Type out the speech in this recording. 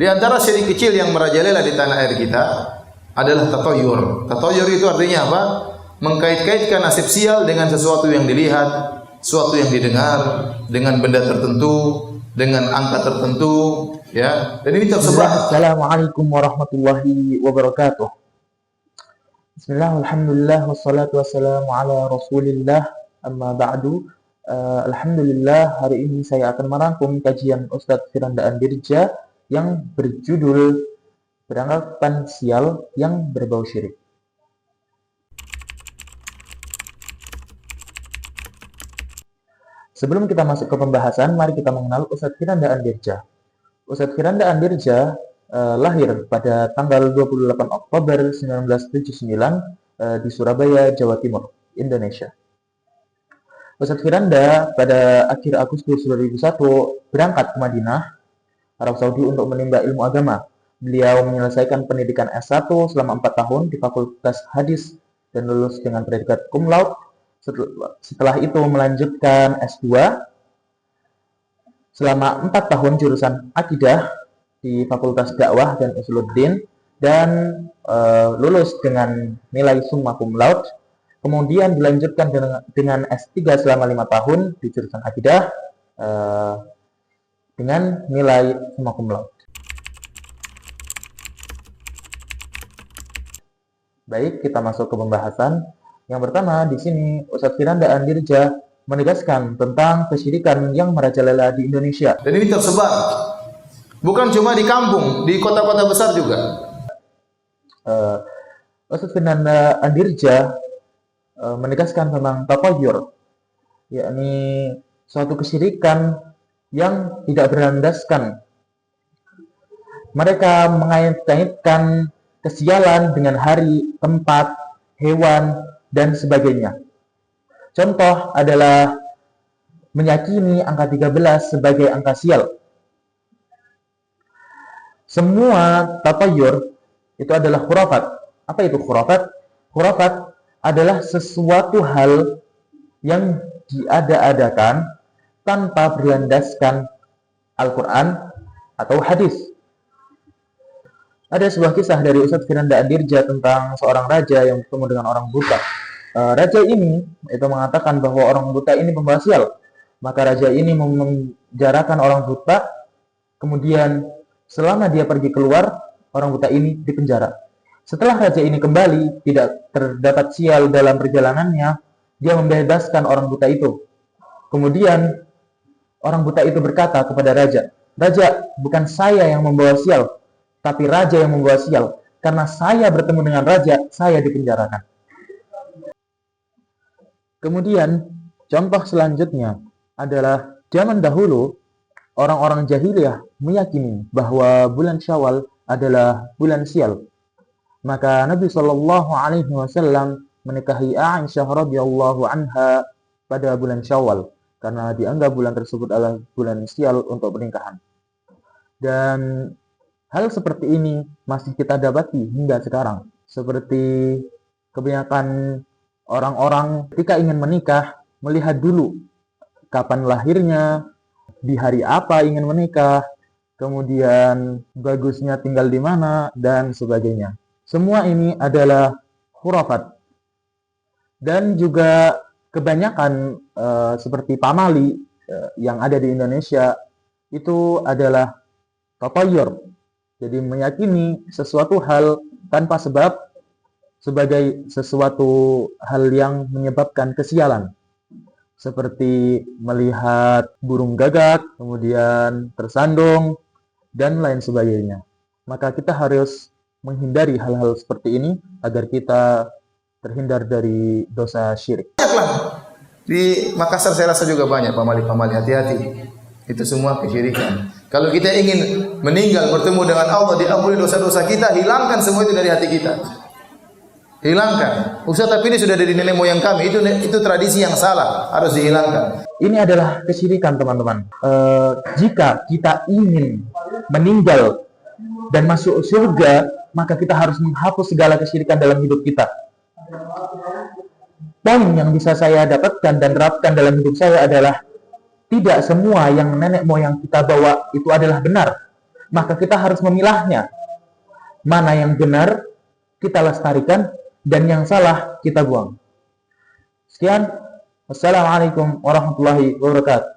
Di antara syirik kecil yang merajalela di tanah air kita adalah tatoyur. Tatoyur itu artinya apa? Mengkait-kaitkan nasib sial dengan sesuatu yang dilihat, sesuatu yang didengar, dengan benda tertentu, dengan angka tertentu, ya. Dan ini tersebar. Assalamualaikum warahmatullahi wabarakatuh. Bismillah, alhamdulillah, wassalatu wassalamu ala rasulillah, amma ba'du. Alhamdulillah, hari ini saya akan merangkum kajian Ustadz Firanda Andirja yang berjudul Penangkapan Sial yang Berbau Syirik. Sebelum kita masuk ke pembahasan, mari kita mengenal Ustadz Firanda Andirja. Ustadz Firanda Andirja lahir pada tanggal 28 Oktober 1979 di Surabaya, Jawa Timur, Indonesia. Ustadz Firanda pada akhir Agustus 2001 berangkat ke Madinah, Arab Saudi untuk menimba ilmu agama. Beliau menyelesaikan pendidikan S1 selama 4 tahun di Fakultas Hadis dan lulus dengan predikat cum laude. Setelah itu melanjutkan S2 selama 4 tahun jurusan Akidah di Fakultas Dakwah dan Usuluddin dan lulus dengan nilai summa cum laude. Kemudian dilanjutkan dengan S3 selama 5 tahun di jurusan Akidah dengan nilai summa cum laude. Baik, kita masuk ke pembahasan. Yang pertama, di sini Ustadz Firanda Andirja menegaskan tentang kesyirikan yang merajalela di Indonesia. Dan ini tersebar. Bukan cuma di kampung, di kota-kota besar juga. Ustadz Firanda Andirja menegaskan tentang tatayur, yakni suatu kesyirikan yang tidak berlandaskan. Mereka mengait-kaitkan kesialan dengan hari, tempat, hewan, dan sebagainya. Contoh adalah meyakini angka 13 sebagai angka sial. Semua tatayur itu adalah khurafat. Apa itu khurafat? Khurafat adalah sesuatu hal yang diada-adakan tanpa berlandaskan Al-Quran atau hadis. Ada sebuah kisah dari Ustadz Firanda Andirja tentang seorang raja yang bertemu dengan orang buta. Raja ini itu mengatakan bahwa orang buta ini pembawa sial. Maka raja ini memenjarakan orang buta. Kemudian selama dia pergi keluar, orang buta ini dipenjara. Setelah raja ini kembali, tidak terdapat sial dalam perjalanannya, dia membebaskan orang buta itu. Kemudian orang buta itu berkata kepada raja, "Raja, bukan saya yang membawa sial, tapi raja yang membawa sial. Karena saya bertemu dengan raja, saya dipenjarakan." Kemudian, contoh selanjutnya adalah zaman dahulu, orang-orang jahiliyah meyakini bahwa bulan Syawal adalah bulan sial. Maka Nabi Shallallahu Alaihi Wasallam menikahi Aisyah radhiyallahu anha pada bulan Syawal karena dianggap bulan tersebut adalah bulan sial untuk pernikahan. Dan hal seperti ini masih kita dapati hingga sekarang. Seperti kebanyakan orang-orang ketika ingin menikah, melihat dulu kapan lahirnya, di hari apa ingin menikah, kemudian bagusnya tinggal di mana, dan sebagainya. Semua ini adalah khurafat. Dan juga kebanyakan seperti pamali yang ada di Indonesia itu adalah tatayur. Jadi meyakini sesuatu hal tanpa sebab sebagai sesuatu hal yang menyebabkan kesialan. Seperti melihat burung gagak, kemudian tersandung, dan lain sebagainya. Maka kita harus menghindari hal-hal seperti ini agar kita terhindar dari dosa syirik. Banyaklah. Di Makassar saya rasa juga banyak pamali-pamali, hati-hati. Itu semua kesyirikan. Kalau kita ingin meninggal bertemu dengan Allah, diampuni dosa-dosa kita, hilangkan semua itu dari hati kita. Hilangkan. Ustaz, tapi ini sudah dari nenek moyang kami. Itu tradisi yang salah, harus dihilangkan. Ini adalah kesyirikan, teman-teman. Jika kita ingin meninggal dan masuk surga, maka kita harus menghapus segala kesyirikan dalam hidup kita. Poin yang bisa saya dapatkan dan terapkan dalam hidup saya adalah tidak semua yang nenek moyang kita bawa itu adalah benar. maka kita harus memilahnya. Mana yang benar kita lestarikan dan yang salah kita buang. Sekian. Wassalamualaikum warahmatullahi wabarakatuh.